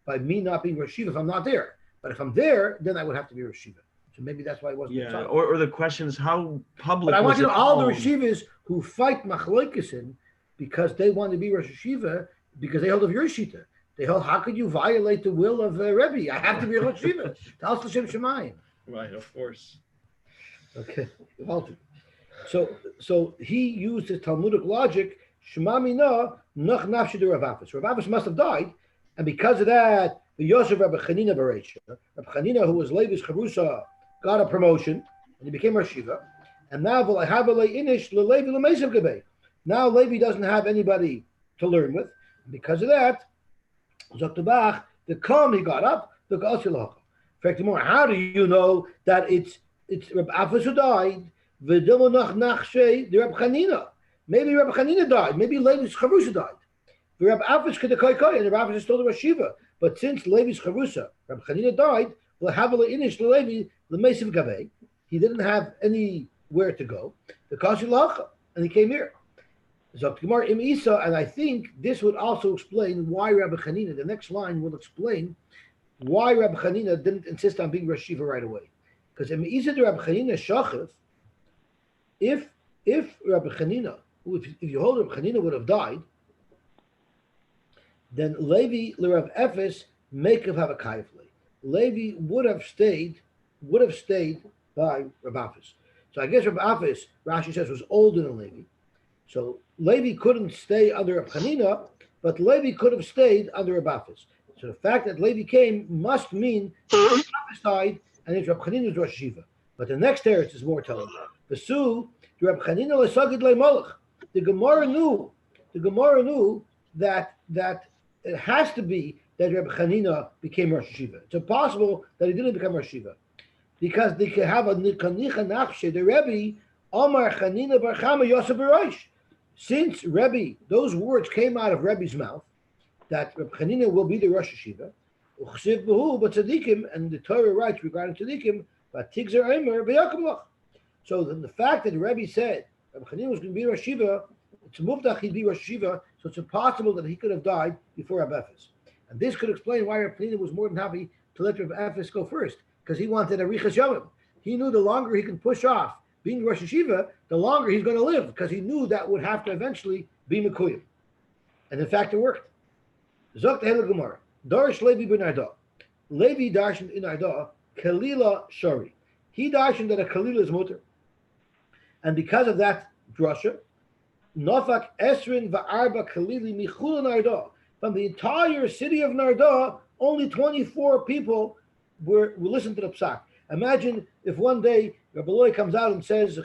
by me not being Rosh Yeshiva if I'm not there. But if I'm there, then I would have to be Rosh Yeshiva. So maybe that's why it wasn't. Yeah, or the question is how public. But I want you to know all the Rosh Yeshivas who fight machlokesen because they want to be Rosh Yeshiva because they hold of your shita. They hold, how could you violate the will of Rebbe? I have to be a Rosh Yeshiva. Tal L'Shem Shemayim. Right, of course. Okay, so he used his Talmudic logic. Shema mina nach nafshi de Rav Afis. Rav Afis must have died, and because of that, the Yosef Rabbi Chanina Bereisha, Rabbi Chanina, who was Levi's Charusa, got a promotion, and he became Rosh Yeshiva. And now Now Levi doesn't have anybody to learn with. And because of that, Zoktabach, the Kam he got up, the Gasilach. In fact, more, how do you know that it's Rabbi Afis who died? The Rabbi Chanina. Maybe Rabbi Chanina died. Maybe Levi's Charusa died. The Rabbi Afis could have and the Rabbi is still the Rosh Yeshiva. But since Levi's Charusa, Rabbi Chanina died, he didn't have anywhere to go. The Kashi and he came here. Zoktimar Im Isa, and I think this would also explain why Rabbi Chanina, the next line will explain why Rabbi Chanina didn't insist on being Rosh Yeshiva right away. Because Im Isa to Rabbi Chanina Shachav, if Rabbi Chanina, if you hold Rabbi Chanina would have died, then Levi l'Rav Efes Meikav Havakayifle. Levi would have stayed by Rav Afis. So I guess Rav Afis, Rashi says, was older than Levi. So Levi couldn't stay under Rav Chanina, but Levi could have stayed under Rav Afis. So the fact that Levi came must mean Rav Afis died and it's Rav Chanina's Rosh Yeshiva. But the next teretz is more telling. V'su, Rav Chanina l'sagid le'malach. The Gemara knew that it has to be that Rabbi Chanina became Rosh Yeshiva. It's impossible that he didn't become Rosh Yeshiva. Because they could have a Nikanicha Nachshe, the Rebbe, Omer Chanina Bar Chama Yosy B'Rosh. Since Rebbe, those words came out of Rebbe's mouth, that Rabbi Chanina will be the Rosh Yeshiva, Uchsiv B'hu B'Tzadikim, and the Torah writes regarding Tzadikim, V'Tigzer Omer V'Yakamlach. So the fact that the Rebbe said Rabbi Chanina was going to be Rosh Yeshiva, it's a muftach he'd be Rosh Yeshiva, so it's impossible that he could have died before Rabbi Efes. And this could explain why Rabbi Chanina was more than happy to let Rabbi Efes go first. because he wanted a Richa Shalom. He knew the longer he can push off being Rosh Yeshiva, the longer he's going to live, because he knew that would have to eventually be Mekuyim. And in fact, it worked. Zok Tehel Gemara. Darish Levi ben Arda. Levi darshan in Arda, Kalila Shari. He darshan that a Kalila is mutter. And because of that drasha, Nofak Esrin Va'arba Kalili Michul Narda. From the entire city of Narda, only 24 people will listen to the psak. Imagine if one day Rabbi Loy comes out and says,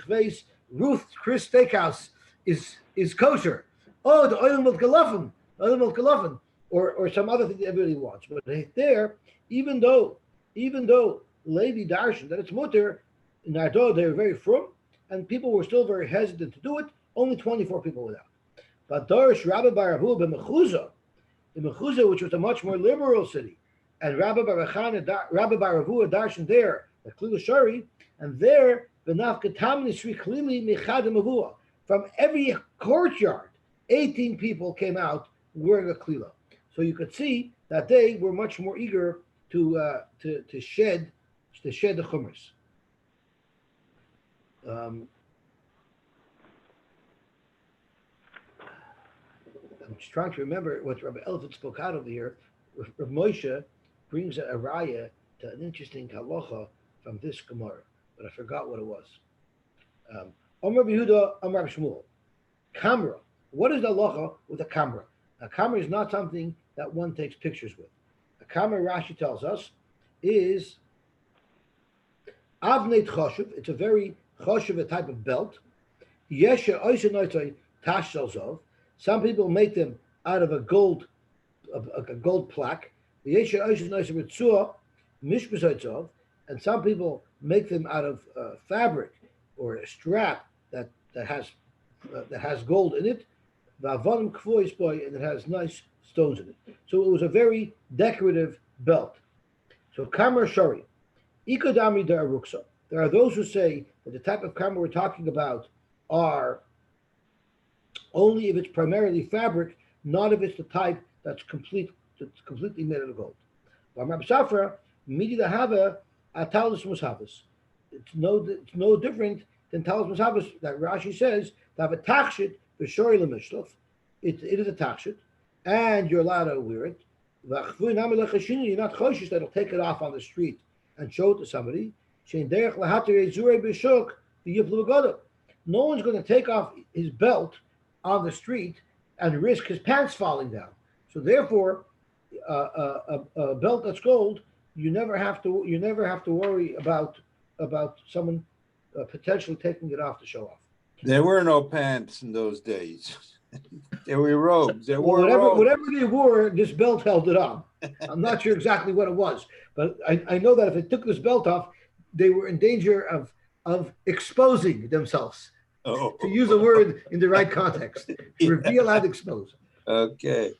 Ruth Chris Steakhouse is kosher. Oh, the oil milk galafen, or some other thing that everybody wants. But there, even though Levi darshan that it's mutter, in Nardo they were very frum, and people were still very hesitant to do it. Only 24 people were out. But Darish Rabbi Bar Avu b'Mechuzah, in Mechuzah, which was a much more liberal city, and Rabbi Bar Avu darshan there, the Klila Shari, and there the Nafkatam Nisri Klili Mechad Mavua. From every courtyard, 18 people came out wearing a Klila. So you could see that they were much more eager to shed the chumras. I'm just trying to remember what Rabbi Elfit spoke out over here. Rabbi Moshe brings a raya to an interesting halacha from this Gemara, but I forgot what it was. Omer Yehuda, Omer Shmuel. Camera. What is the halacha with a camera? A camera is not something that one takes pictures with. A camera, Rashi tells us, is avneit choshev. It's a very choshev, a type of belt. Yesha oisenoitoi tashzalzov. Some people make them out of a gold plaque. Yesha oisenoitoi ritzua mishbezoitzov. And some people make them out of fabric or a strap that has gold in it. Va'avonim kvois boy, and it has nice stones in it. So it was a very decorative belt. So kamar shari, ikodami da'aruksa. There are those who say that the type of kamar we're talking about are only if it's primarily fabric, not if it's the type that's completely made out of gold. Rabbi Safra, midi dahava atalis mushavas. It's no different than talis mushavas that Rashi says to have a tachshit b'shori lemishluf. It is a tachshit, and you're allowed to wear it. You're not choshish that'll take it off on the street and show it to somebody. No one's going to take off his belt on the street and risk his pants falling down. So therefore, a belt that's gold, you never have to worry about someone potentially taking it off to show off. There were no pants in those days. There were robes. Whatever they wore, this belt held it on. I'm not sure exactly what it was, but I know that if it took this belt off, they were in danger of exposing themselves. Oh. To use a word in the right context, reveal and expose. Okay.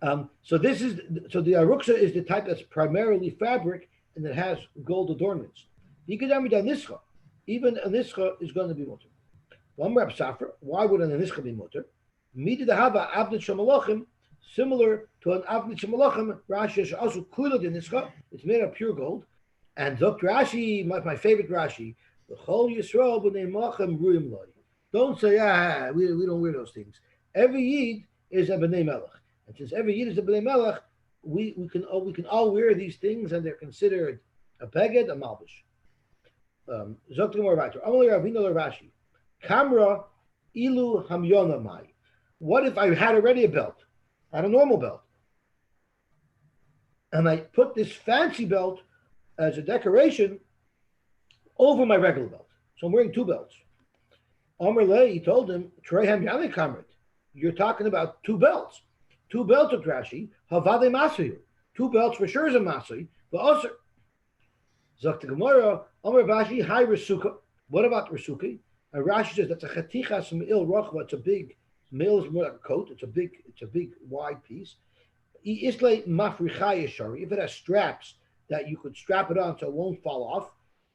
So the aruksa is the type that's primarily fabric and it has gold adornments. Even a nischa is going to be mutter. Why would an nischa be mutter? Midi dahava avnit shamalachim, similar to an avnit shamalachim. Rashi is also kulad in nischa. It's made of pure gold. And Dr. Rashi, my favorite Rashi, don't say, we don't wear those things. Every Yid is a B'nai Melech. And since every Yid is a B'nai Melech, we can all wear these things and they're considered a beged, a malbish. Zok Gemara weiter. Amalei Ravina Rashi. Kamra ilu hamyona mai. What if I had already a belt? I had a normal belt. And I put this fancy belt as a decoration over my regular belt. So I'm wearing two belts. Omer Lei, he told him, Trehem Yale Kamrat. You're talking about two belts. Two belts of Rashi, Havade Masayu. Two belts for sure is a Masay, but also Zakta Gemara, Omer Bashi, Hai Rasuka. What about Rasuki? And Rashi says that's a Chatichas Me'il Rochva. It's a big me'il is more like a coat. It's a big wide piece. Islay Mafrichaya Shari. If it has straps that you could strap it on so it won't fall off,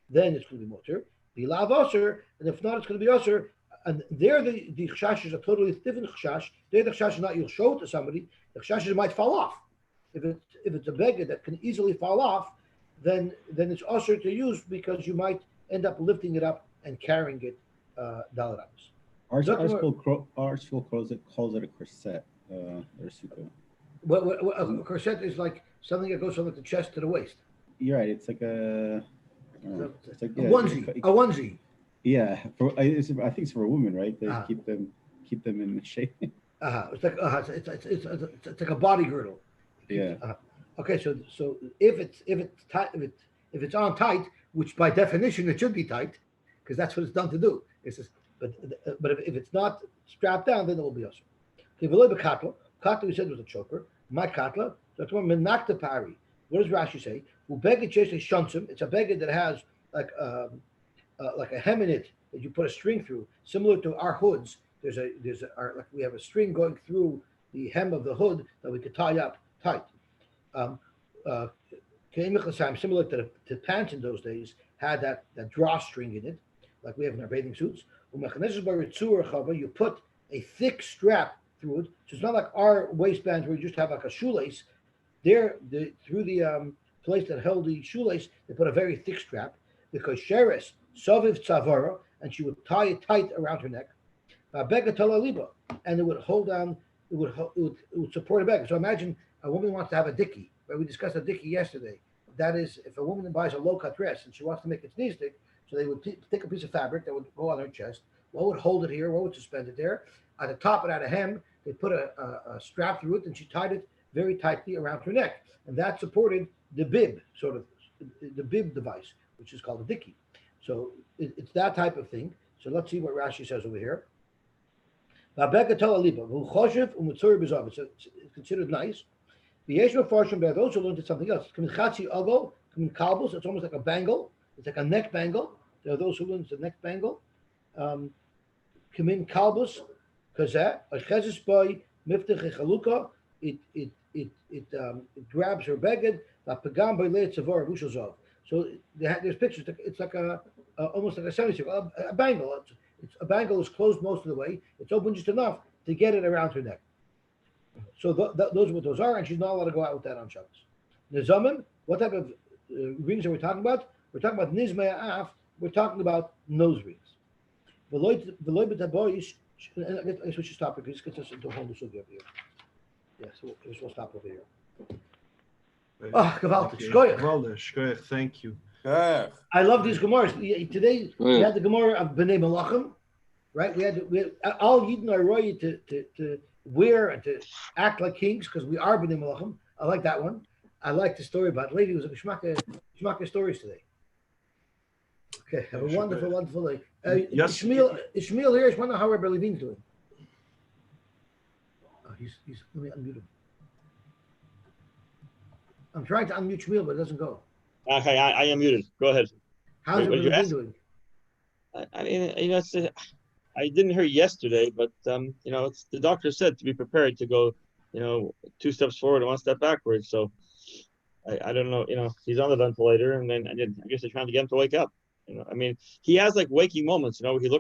then it's going to be mutter. Bilav osir, and if not, it's going to be osir. And there, the chashash is a totally different chashash. There, the chashash is not you'll show it to somebody. The chashash is it might fall off. If it's a beggar that can easily fall off, then it's also to use because you might end up lifting it up and carrying it Dalit Amos. Our school calls it a corset. Or sukkah. A corset is like something that goes from the chest to the waist. You're right. It's like a onesie. A onesie. Yeah, I think it's for a woman, right? They keep them in shape. It's like it's like a body girdle. Yeah. Okay, so if it's on tight, which by definition it should be tight, because that's what it's done to do. It's just, but if it's not strapped down, then it will be also. Okay, below the katla we said was a choker. My katla, that's one menakta pari. What does Rashi say? It's a beged that has like a hem in it that you put a string through, similar to our hoods. Like we have a string going through the hem of the hood that we could tie up tight. Similar to pants in those days, had that drawstring in it, like we have in our bathing suits. You put a thick strap through it, so it's not like our waistbands where you just have like a shoelace. Through the place that held the shoelace, they put a very thick strap because Sheres Saviv Tzavara, and she would tie it tight around her neck. And it would hold down. It would support a bag. So imagine a woman wants to have a dicky. Right? We discussed a dicky yesterday. That is, if a woman buys a low-cut dress and she wants to make it knee stick, so they would take a piece of fabric that would go on her chest. What would hold it here? What would suspend it there? At the top and at a hem, they put a strap through it, and she tied it very tightly around her neck, and that supported the bib, sort of the bib device, which is called a dicky. So it's that type of thing. So let's see what Rashi says over here. It's considered nice. Those who learned something else. It's almost like a bangle. It's like a neck bangle. There are those who learn it's a neck bangle. Kamin kalbus, kazeh, a chezes boy, miftach chaluka. It grabs her beged. Pagam by leit savor vushazov. So there's pictures. It's like almost like a semicircle, a bangle. A bangle is closed most of the way. It's open just enough to get it around her neck. So those are what those are, and she's not allowed to go out with that on Shabbos. Nizamim, what type of rings are we talking about? We're talking about nizmei af. We're talking about nose rings. I guess we should stop because this gets us into a whole new subject over here. Yeah, so we'll stop over here. Gewaltig. Shkoyach, thank you. I love these Gemaras. Today we had the Gemara of Bnei Malachim, right? We had all Yidden are roy to wear and to act like kings because we are Bnei Malachim. I like that one. I like the story about lady who was a Geshmaka stories today. Okay, have a wonderful, wonderful day. Ishmael here. I wonder how Rabbi Levine's doing. Oh, he's let me unmute him. I'm trying to unmute Shmuel, but it doesn't go. Okay, I am muted. Go ahead. How's everybody doing? I mean, I didn't hear yesterday, but it's the doctor said to be prepared to go, 2 steps forward and 1 step backwards. So I don't know. He's on the ventilator, and then I guess they're trying to get him to wake up. I mean, he has like waking moments. He looks